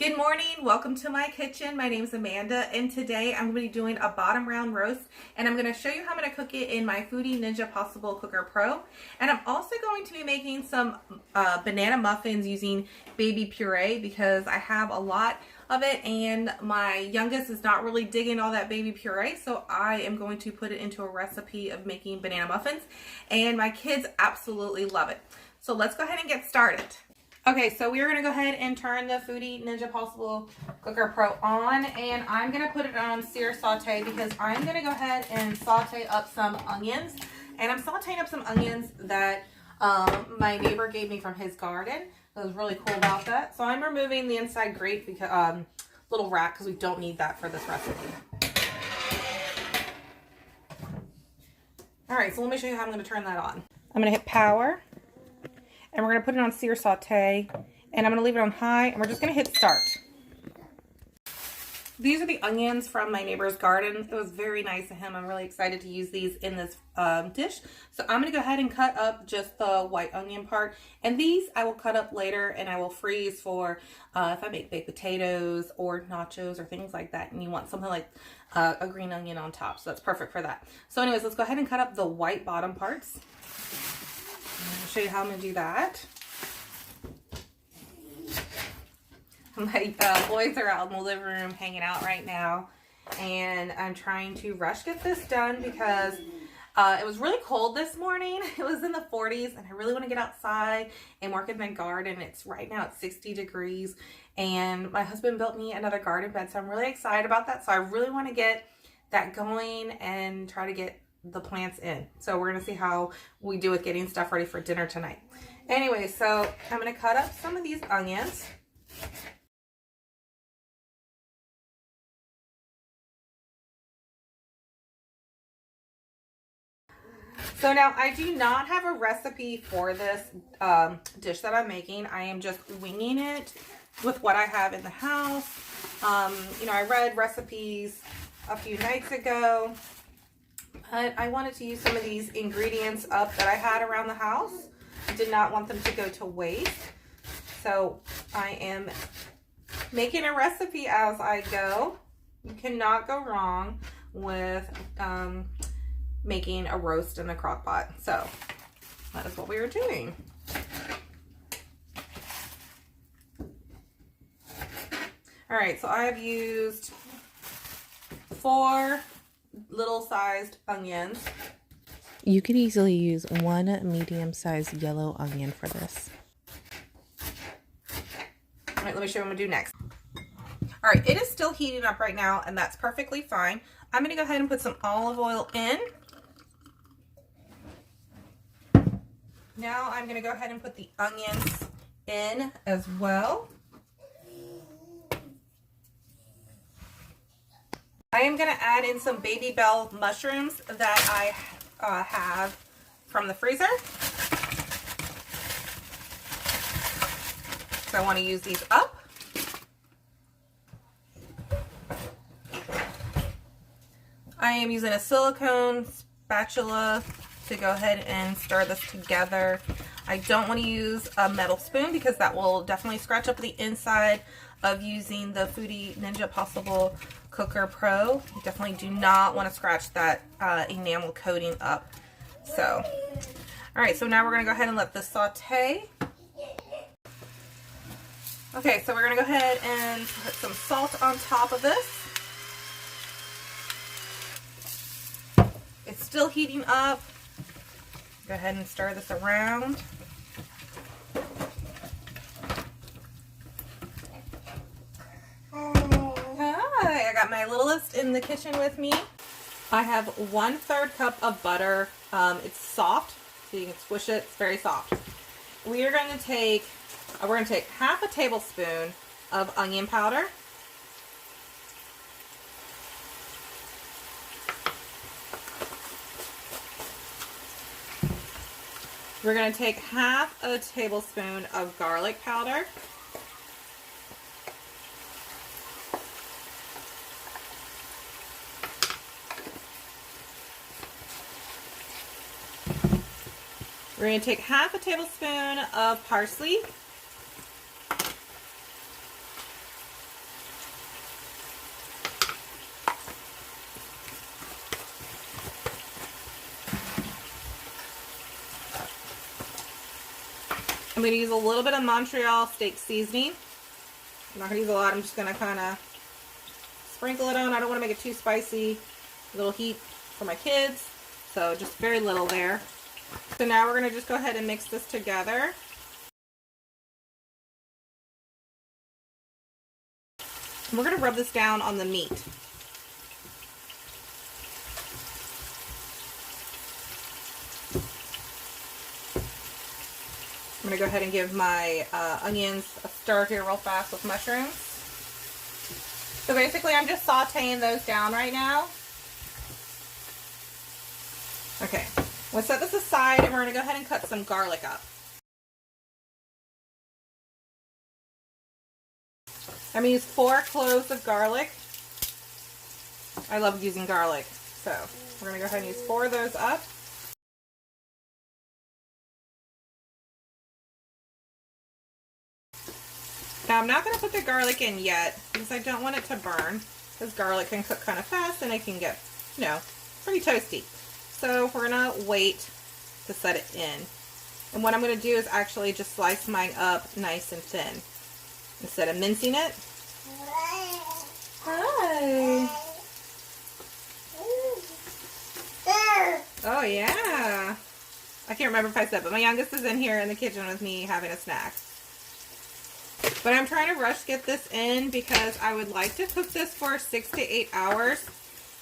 Good morning, welcome to my kitchen. My name is Amanda and today I'm going to be doing a bottom round roast and I'm going to show you how I'm going to cook it in my Foodi Ninja Possible Cooker Pro. And I'm also going to be making some banana muffins using baby puree because I have a lot of it and my youngest is not really digging all that baby puree, so I am going to put it into a recipe of making banana muffins and my kids absolutely love it. So let's go ahead and get started. Okay, so we're going to go ahead and turn the Foodi Ninja Possible Cooker Pro on, and I'm going to put it on sear saute because I'm going to go ahead and saute up some onions. And I'm sauteing up some onions that my neighbor gave me from his garden. I was really cool about that. So I'm removing the inside grate, because little rat, because we don't need that for this recipe. All right, so let me show you how I'm going to turn that on. I'm going to hit power. And we're going to put it on sear saute, and I'm going to leave it on high, and we're just going to hit start. These are the onions from my neighbor's garden. It was very nice of him. I'm really excited to use these in this dish. So I'm going to go ahead and cut up just the white onion part, and these I will cut up later, and I will freeze for if I make baked potatoes or nachos or things like that, and you want something like a green onion on top, so that's perfect for that. So anyways, let's go ahead and cut up the white bottom parts. I'll show you how I'm going to do that. My boys are out in the living room hanging out right now, and I'm trying to rush get this done because it was really cold this morning. It was in the 40s, and I really want to get outside and work in my garden. It's right now it's 60 degrees, and my husband built me another garden bed, so I'm really excited about that. So I really want to get that going and try to get the plants in. So we're going to see how we do with getting stuff ready for dinner tonight. Anyway, so I'm going to cut up some of these onions. So now I do not have a recipe for this dish that I'm making. I am just winging it with what I have in the house. You know, I read recipes a few nights ago. But I wanted to use some of these ingredients up that I had around the house. I did not want them to go to waste. So I am making a recipe as I go. You cannot go wrong with making a roast in a crock pot. So that is what we are doing. All right, so I have used 4 little-sized onions. You could easily use 1 medium-sized yellow onion for this. All right, let me show you what I'm going to do next. All right, it is still heating up right now, and that's perfectly fine. I'm going to go ahead and put some olive oil in. Now I'm going to go ahead and put the onions in as well. I am going to add in some baby bell mushrooms that I have from the freezer. So I want to use these up. I am using a silicone spatula to go ahead and stir this together. I don't want to use a metal spoon because that will definitely scratch up the inside of using the Foodi Ninja Possible Cooker Pro. You definitely do not want to scratch that enamel coating up. So, all right, so now we're going to go ahead and let this saute. Okay, so we're going to go ahead and put some salt on top of this. It's still heating up. Go ahead and stir this around. Hi, I got my littlest in the kitchen with me. I have 1/3 cup of butter. It's soft, so you can squish it. It's very soft. We're going to take half a tablespoon of onion powder. We're going to take half a tablespoon of garlic powder. We're going to take half a tablespoon of parsley. I'm going to use a little bit of Montreal steak seasoning. I'm not going to use a lot. I'm just going to kind of sprinkle it on. I don't want to make it too spicy. A little heat for my kids. So just very little there. So now we're going to just go ahead and mix this together. And we're going to rub this down on the meat. I'm going to go ahead and give my onions a stir here real fast with mushrooms. So basically I'm just sauteing those down right now. Okay, we'll set this aside and we're going to go ahead and cut some garlic up. I'm going to use 4 cloves of garlic. I love using garlic, so we're going to go ahead and use 4 of those up. Now I'm not going to put the garlic in yet because I don't want it to burn, because garlic can cook kind of fast and it can get, you know, pretty toasty. So we're going to wait to set it in. And what I'm going to do is actually just slice mine up nice and thin instead of mincing it. Hi. Oh yeah. I can't remember if I said, but my youngest is in here in the kitchen with me having a snack. But I'm trying to rush get this in because I would like to cook this for 6 to 8 hours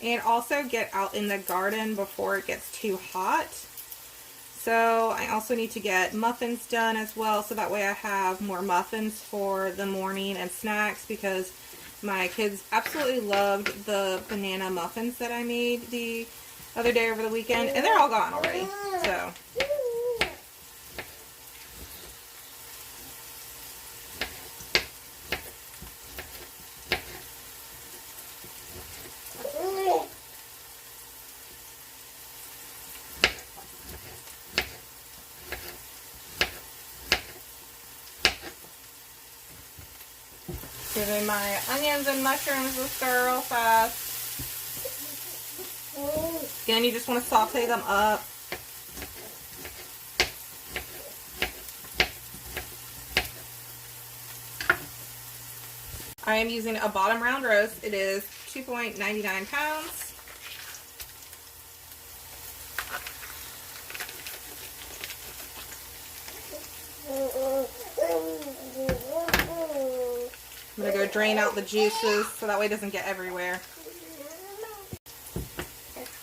and also get out in the garden before it gets too hot. So I also need to get muffins done as well, so that way I have more muffins for the morning and snacks, because my kids absolutely loved the banana muffins that I made the other day over the weekend, and they're all gone already. So giving my onions and mushrooms a stir real fast. Again, you just want to saute them up. I am using a bottom round roast. It is 2.99 pounds. I'm going to go drain out the juices so that way it doesn't get everywhere.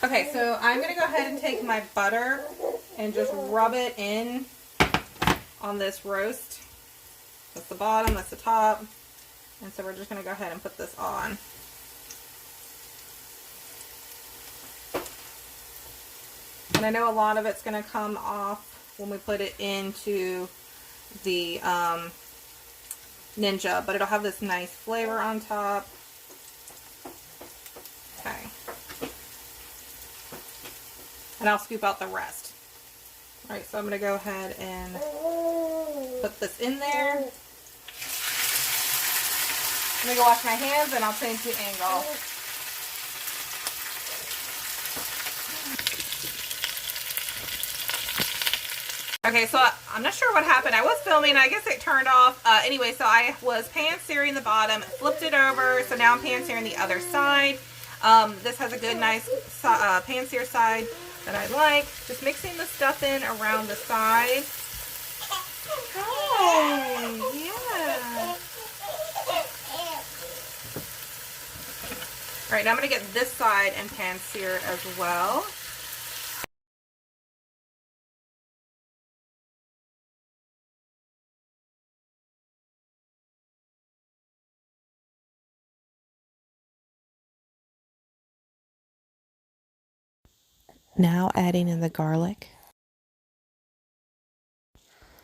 Okay, so I'm going to go ahead and take my butter and just rub it in on this roast. That's the bottom, that's the top. And so we're just going to go ahead and put this on. And I know a lot of it's going to come off when we put it into the Ninja, but it'll have this nice flavor on top. Okay. And I'll scoop out the rest. Alright, so I'm going to go ahead and put this in there. I'm going to go wash my hands and I'll change the angle. Okay, so I'm not sure what happened. I was filming, I guess it turned off. Anyway, so I was pan-searing the bottom, flipped it over, so now I'm pan-searing the other side. This has a good, nice pan-sear side that I like. Just mixing the stuff in around the sides. Hi, yeah. Alright, now I'm going to get this side and pan-sear as well. Now adding in the garlic.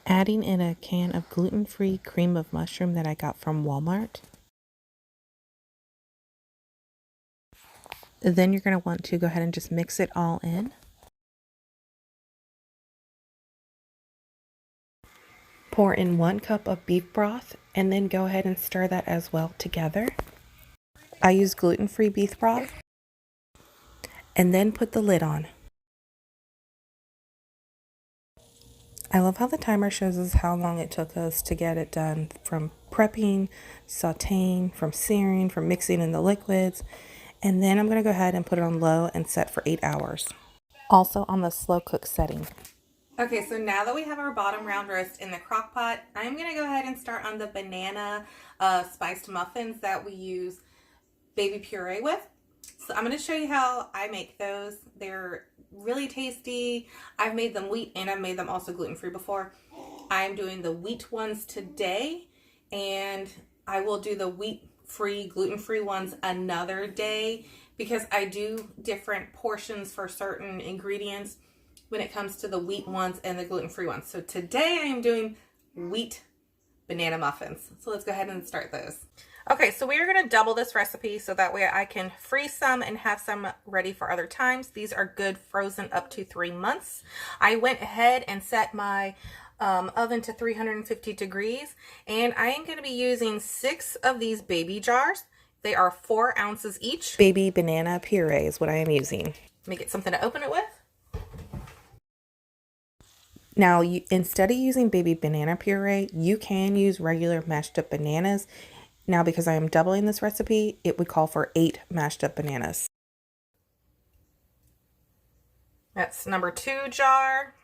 Adding in a can of gluten-free cream of mushroom that I got from Walmart. Then you're going to want to go ahead and just mix it all in. Pour in 1 cup of beef broth and then go ahead and stir that as well together. I use gluten-free beef broth. And then put the lid on. I love how the timer shows us how long it took us to get it done, from prepping, sautéing, from searing, from mixing in the liquids. And then I'm going to go ahead and put it on low and set for 8 hours. Also on the slow cook setting. Okay, so now that we have our bottom round roast in the crock pot, I'm going to go ahead and start on the banana spiced muffins that we use baby puree with. So I'm going to show you how I make those. They're really tasty. I've made them wheat and I've made them also gluten-free before. I'm doing the wheat ones today, and I will do the wheat-free, gluten-free ones another day because I do different portions for certain ingredients when it comes to the wheat ones and the gluten-free ones. So today I am doing wheat banana muffins. So let's go ahead and start those. Okay, so we are going to double this recipe so that way I can freeze some and have some ready for other times. These are good frozen up to 3 months. I went ahead and set my oven to 350 degrees, and I am going to be using 6 of these baby jars. They are 4 ounces each. Baby banana puree is what I am using. Let me get something to open it with. Now, instead of using baby banana puree, you can use regular mashed up bananas. Now, because I am doubling this recipe, it would call for 8 mashed up bananas. That's number 2 jar.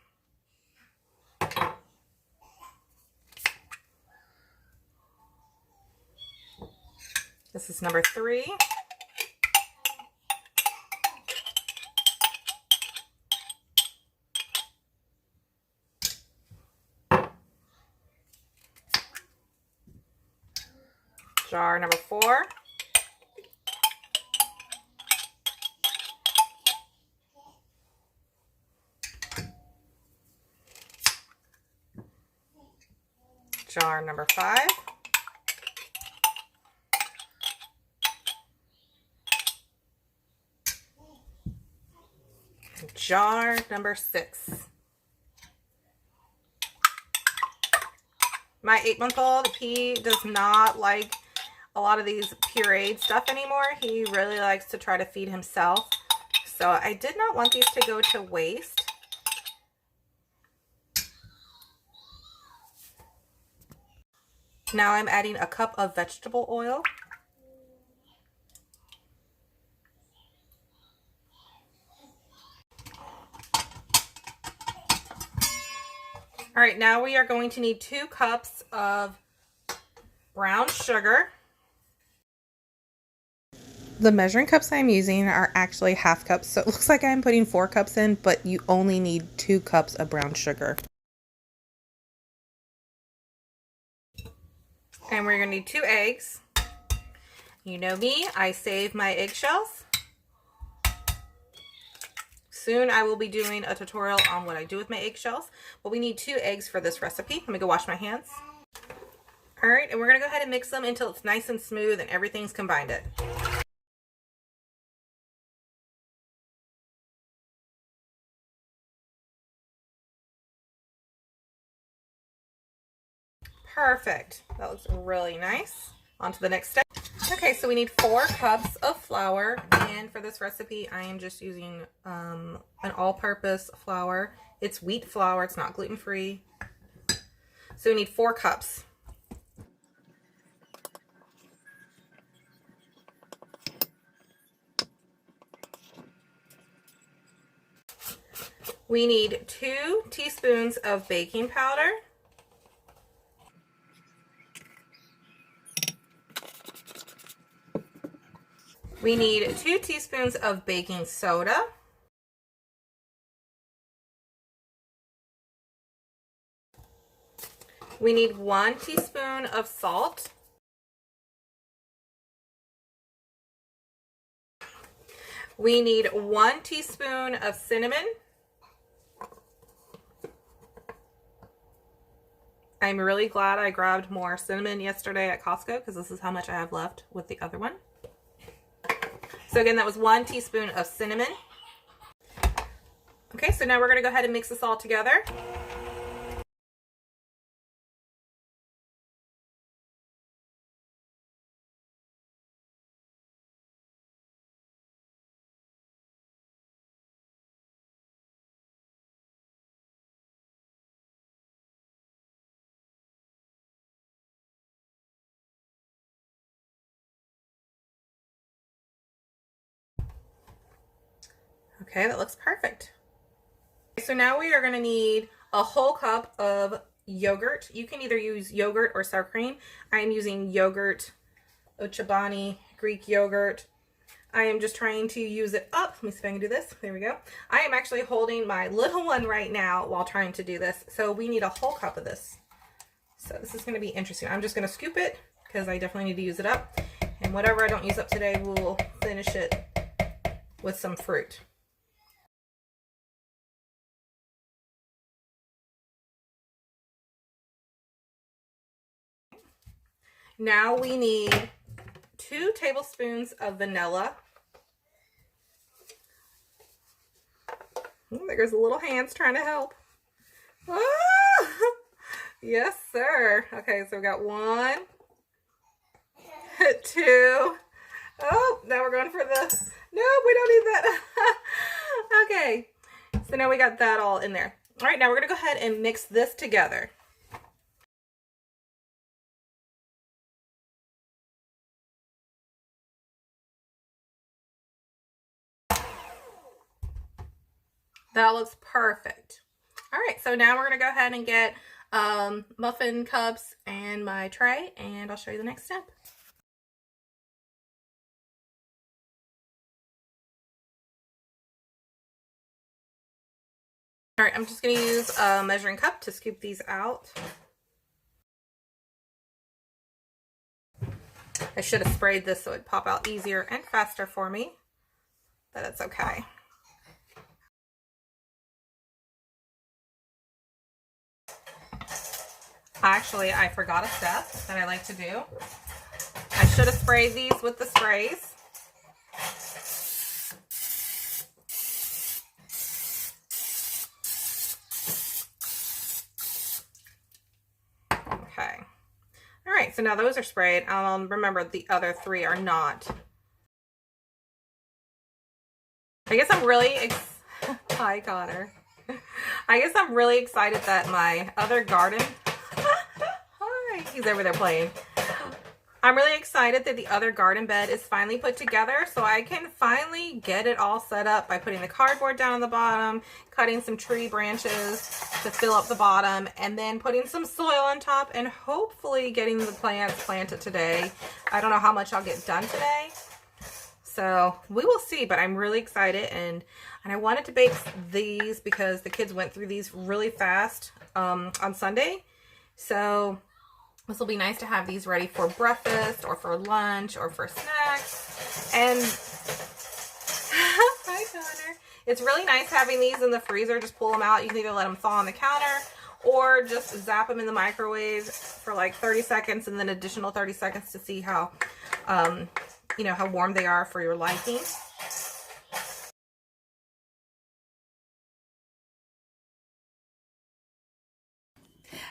This is number 3. Jar number 4. Jar number 5. Jar number 6. My 8-month-old, he does not like a lot of these pureed stuff anymore. He really likes to try to feed himself. So I did not want these to go to waste. Now I'm adding a cup of vegetable oil. All right, now we are going to need 2 cups of brown sugar. The measuring cups I'm using are actually half cups, so it looks like I'm putting 4 cups in, but you only need 2 cups of brown sugar. And we're gonna need 2 eggs. You know me, I save my eggshells. Soon I will be doing a tutorial on what I do with my eggshells, but we need 2 eggs for this recipe. Let me go wash my hands. All right, and we're gonna go ahead and mix them until it's nice and smooth and everything's combined it. Perfect, that looks really nice. On to the next step. Okay, so we need 4 cups of flour, and for this recipe I am just using an all-purpose flour. It's wheat flour, it's not gluten-free. So we need 4 cups. We need 2 teaspoons of baking powder. We need 2 teaspoons of baking soda. We need 1 teaspoon of salt. We need 1 teaspoon of cinnamon. I'm really glad I grabbed more cinnamon yesterday at Costco because this is how much I have left with the other one. So again, that was 1 teaspoon of cinnamon. Okay, so now we're going to go ahead and mix this all together. Okay, that looks perfect. So now we are going to need a whole cup of yogurt. You can either use yogurt or sour cream. I am using yogurt, Ochobani Greek yogurt. I am just trying to use it up. Let me see if I can do this. There we go. I am actually holding my little one right now while trying to do this. So we need a whole cup of this. So this is going to be interesting. I'm just going to scoop it because I definitely need to use it up. And whatever I don't use up today, we'll finish it with some fruit. Now we need 2 tablespoons of vanilla. Oh, there's little hands trying to help. Ah! Yes, sir. Okay, so we got 1, 2. Oh, now we're going for the... No, we don't need that. Okay, so now we got that all in there. All right, now we're going to go ahead and mix this together. That looks perfect. All right, so now we're gonna go ahead and get muffin cups and my tray, and I'll show you the next step. All right, I'm just gonna use a measuring cup to scoop these out. I should have sprayed this so it'd pop out easier and faster for me, but it's okay. Actually, I forgot a step that I like to do. I should have sprayed these with the sprays. Okay. All right, so now those are sprayed. Remember, the other 3 are not. I guess I'm really Hi, Connor. I guess I'm really excited that my other garden... Hi, he's over there playing. I'm really excited that the other garden bed is finally put together, so I can finally get it all set up by putting the cardboard down on the bottom, cutting some tree branches to fill up the bottom, and then putting some soil on top, and hopefully getting the plants planted today. I don't know how much I'll get done today, so we will see, but I'm really excited, and I wanted to bake these because the kids went through these really fast on Sunday, so this will be nice to have these ready for breakfast or for lunch or for snacks. And hi, Connor. It's really nice having these in the freezer. Just pull them out. You can either let them thaw on the counter or just zap them in the microwave for like 30 seconds and then additional 30 seconds to see how, you know, how warm they are for your liking.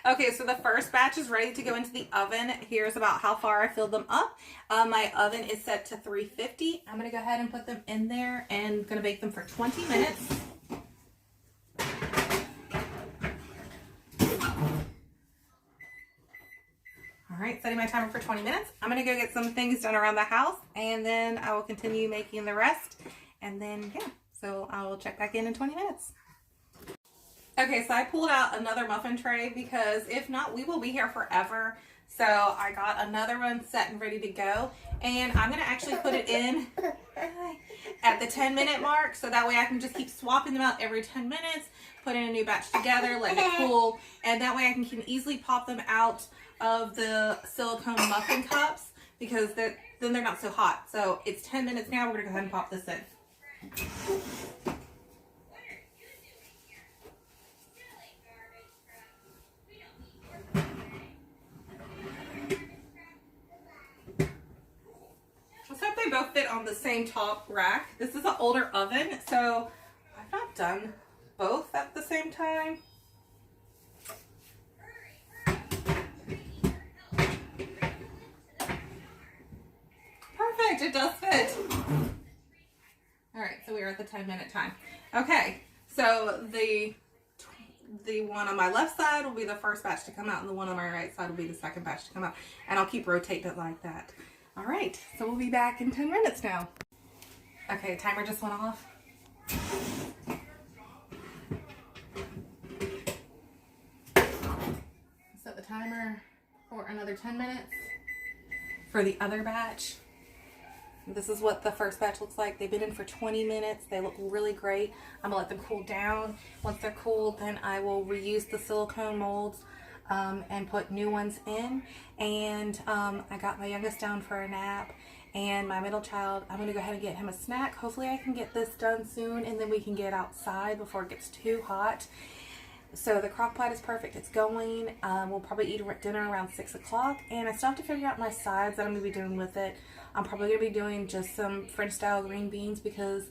Okay, so the first batch is ready to go into the oven. Here's about how far I filled them up. My oven is set to 350. I'm going to go ahead and put them in there and going to bake them for 20 minutes. All right, setting my timer for 20 minutes. I'm going to go get some things done around the house, and then I will continue making the rest. And then, yeah, so I will check back in 20 minutes. Okay, so I pulled out another muffin tray because if not, we will be here forever. So I got another one set and ready to go. And I'm going to actually put it in at the 10-minute mark. So that way I can just keep swapping them out every 10 minutes, putting a new batch together, letting it cool. And that way I can easily pop them out of the silicone muffin cups because then they're not so hot. So it's 10 minutes now. We're going to go ahead and pop this in. They both fit on the same top rack. This is an older oven, so I've not done both at the same time. Perfect, it does fit. All right, so we are at the 10-minute time. Okay, so the one on my left side will be the first batch to come out, and the one on my right side will be the second batch to come out. And I'll keep rotating it like that. All right, so we'll be back in 10 minutes now. Okay, timer just went off. another 10 minutes for the other batch. This is what the first batch looks like. They've been in for 20 minutes. They look really great. I'm gonna let them cool down. Once they're cooled, then I will reuse the silicone molds and put new ones in. And I got my youngest down for a nap, and my middle child, I'm gonna go ahead and get him a snack. Hopefully I can get this done soon, and then we can get outside before it gets too hot. So the crock pot is perfect. It's going. We'll probably eat dinner around 6 o'clock, and I still have to figure out my sides that I'm gonna be doing with it. I'm probably gonna be doing just some French style green beans, because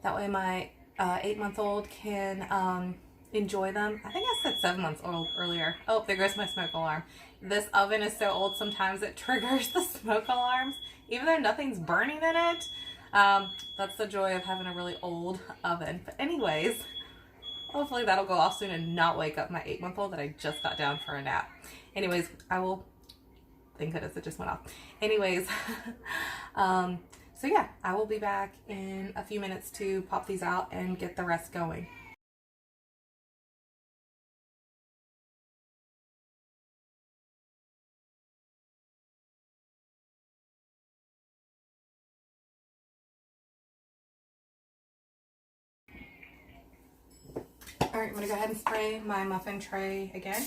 that way my 8-month-old can enjoy them. I think I said 7 months old earlier. Oh, there goes my smoke alarm. This oven is so old sometimes it triggers the smoke alarms, even though nothing's burning in it. That's the joy of having a really old oven. But anyways, hopefully that'll go off soon and not wake up my 8-month-old that I just got down for a nap. Anyways, I will, thank goodness it just went off. Anyways, so yeah, I will be back in a few minutes to pop these out and get the rest going. All right, I'm gonna go ahead and spray my muffin tray again.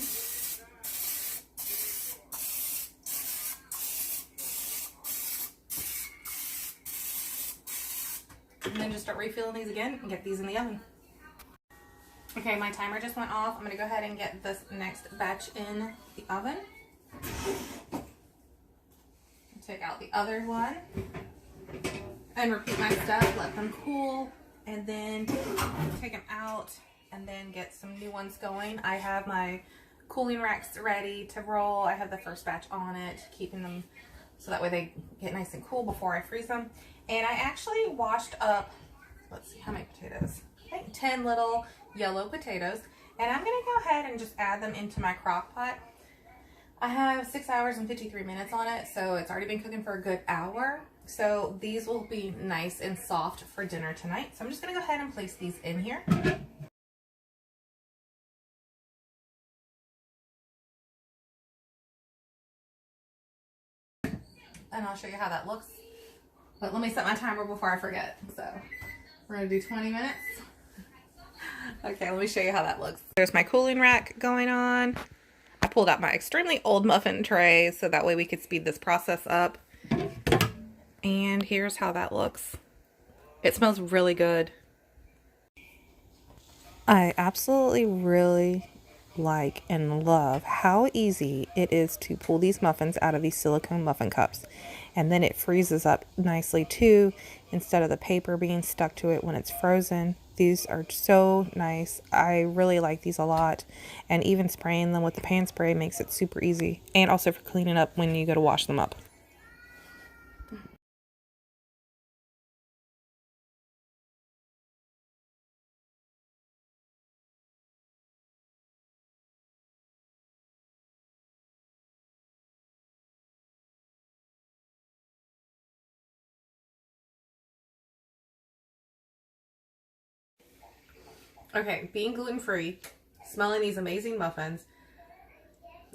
And then just start refilling these again and get these in the oven. Okay, my timer just went off. I'm gonna go ahead and get this next batch in the oven. Take out the other one and repeat my stuff, let them cool, and then take them out and then get some new ones going. I have my cooling racks ready to roll. I have the first batch on it, keeping them so that way they get nice and cool before I freeze them. And I actually washed up, let's see, how many potatoes? I think 10 little yellow potatoes. And I'm gonna go ahead and just add them into my crock pot. I have 6 hours and 53 minutes on it, so it's already been cooking for a good hour. So these will be nice and soft for dinner tonight. So I'm just gonna go ahead and place these in here. And I'll show you how that looks. But let me set my timer before I forget. So we're gonna do 20 minutes. Okay, let me show you how that looks. There's my cooling rack going on. I pulled out my extremely old muffin tray so that way we could speed this process up. And here's how that looks. It smells really good. I absolutely really like and love how easy it is to pull these muffins out of these silicone muffin cups, and then it freezes up nicely too, instead of the paper being stuck to it when it's frozen. These are so nice. I really like these a lot, and even spraying them with the pan spray makes it super easy, and also for cleaning up when you go to wash them up. Okay, being gluten-free, smelling these amazing muffins,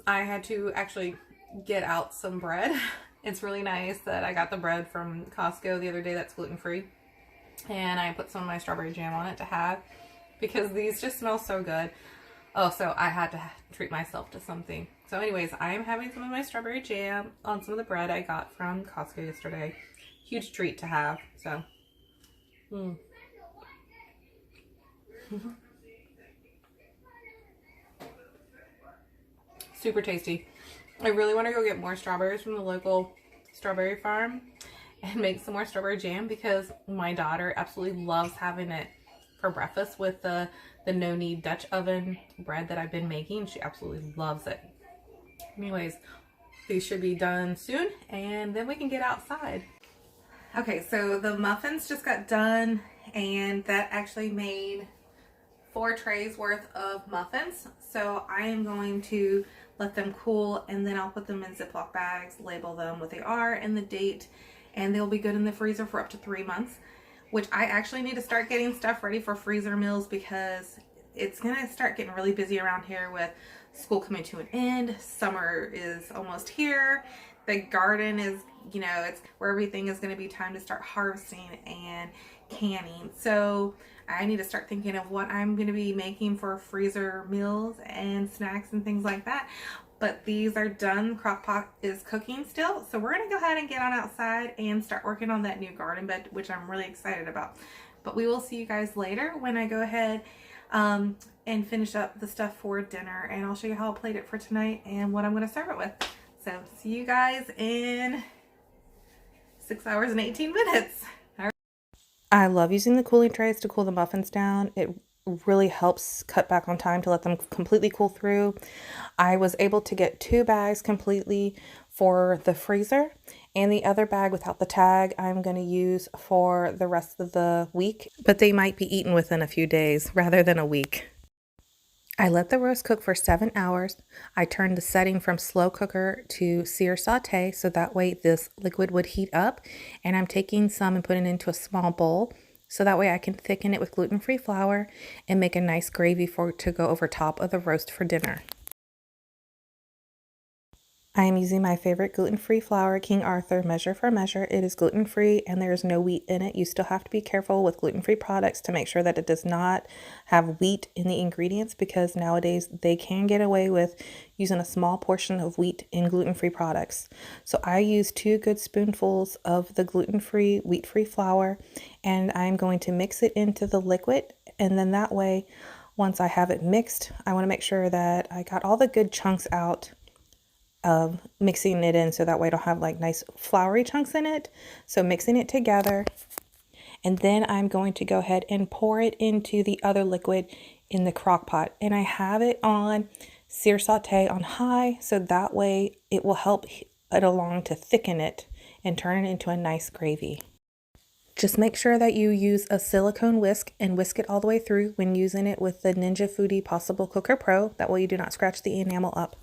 I had to actually get out some bread. It's really nice that I got the bread from Costco the other day that's gluten-free. And I put some of my strawberry jam on it to have, because these just smell so good. Oh, so I had to treat myself to something. So anyways, I am having some of my strawberry jam on some of the bread I got from Costco yesterday. Huge treat to have, so. Super tasty. I really want to go get more strawberries from the local strawberry farm and make some more strawberry jam, because my daughter absolutely loves having it for breakfast with the no-knead Dutch oven bread that I've been making. She absolutely loves it. Anyways, these should be done soon, and then we can get outside. Okay, so the muffins just got done, and that actually made 4 trays worth of muffins. So I am going to let them cool, and then I'll put them in Ziploc bags, label them what they are and the date, and they'll be good in the freezer for up to 3 months, which I actually need to start getting stuff ready for freezer meals, because it's gonna start getting really busy around here with school coming to an end. Summer is almost here. The garden is, it's where everything is going to be time to start harvesting and canning. So I need to start thinking of what I'm going to be making for freezer meals and snacks and things like that. But these are done. Crock pot is cooking still. So we're going to go ahead and get on outside and start working on that new garden bed, which I'm really excited about. But we will see you guys later when I go ahead and finish up the stuff for dinner. And I'll show you how I'll plate it for tonight and what I'm going to serve it with. So see you guys in 6 hours and 18 minutes. I love using the cooling trays to cool the muffins down. It really helps cut back on time to let them completely cool through. I was able to get 2 bags completely for the freezer, and the other bag without the tag I'm going to use for the rest of the week, but they might be eaten within a few days rather than a week. I let the roast cook for 7 hours. I turned the setting from slow cooker to sear saute so that way this liquid would heat up, and I'm taking some and putting it into a small bowl so that way I can thicken it with gluten-free flour and make a nice gravy to go over top of the roast for dinner. I am using my favorite gluten-free flour, King Arthur Measure for Measure. It is gluten-free and there is no wheat in it. You still have to be careful with gluten-free products to make sure that it does not have wheat in the ingredients, because nowadays they can get away with using a small portion of wheat in gluten-free products. So I use 2 good spoonfuls of the gluten-free, wheat-free flour, and I'm going to mix it into the liquid, and then that way, once I have it mixed, I want to make sure that I got all the good chunks out of mixing it in, so that way I don't have like nice floury chunks in it. So mixing it together, and then I'm going to go ahead and pour it into the other liquid in the crock pot, and I have it on sear saute on high, so that way it will help it along to thicken it and turn it into a nice gravy. Just make sure that you use a silicone whisk and whisk it all the way through when using it with the Ninja Foodi Possible Cooker Pro. That way you do not scratch the enamel up.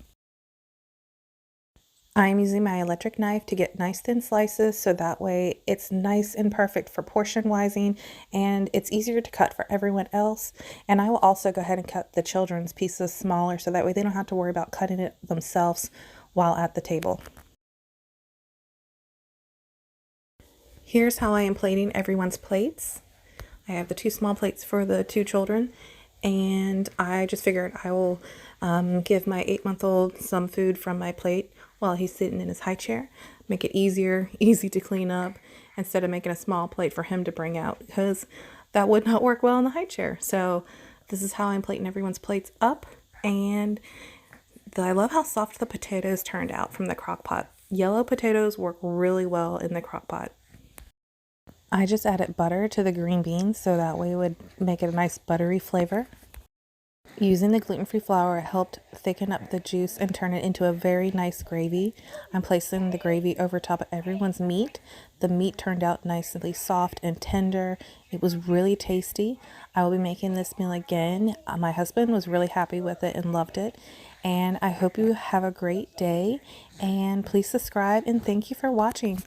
I'm using my electric knife to get nice thin slices, so that way it's nice and perfect for portion wising, and it's easier to cut for everyone else. And I will also go ahead and cut the children's pieces smaller, so that way they don't have to worry about cutting it themselves while at the table. Here's how I am plating everyone's plates. I have the 2 small plates for the 2 children, and I just figured I will give my 8-month-old some food from my plate while he's sitting in his high chair. Make it easy to clean up, instead of making a small plate for him to bring out, because that would not work well in the high chair. So this is how I'm plating everyone's plates up, and I love how soft the potatoes turned out from the crock pot. Yellow potatoes work really well in the crock pot. I just added butter to the green beans, so that way it would make it a nice buttery flavor. Using the gluten-free flour, it helped thicken up the juice and turn it into a very nice gravy. I'm placing the gravy over top of everyone's meat. The meat turned out nicely soft and tender. It was really tasty. I will be making this meal again. My husband was really happy with it and loved it. And I hope you have a great day. And please subscribe, and thank you for watching.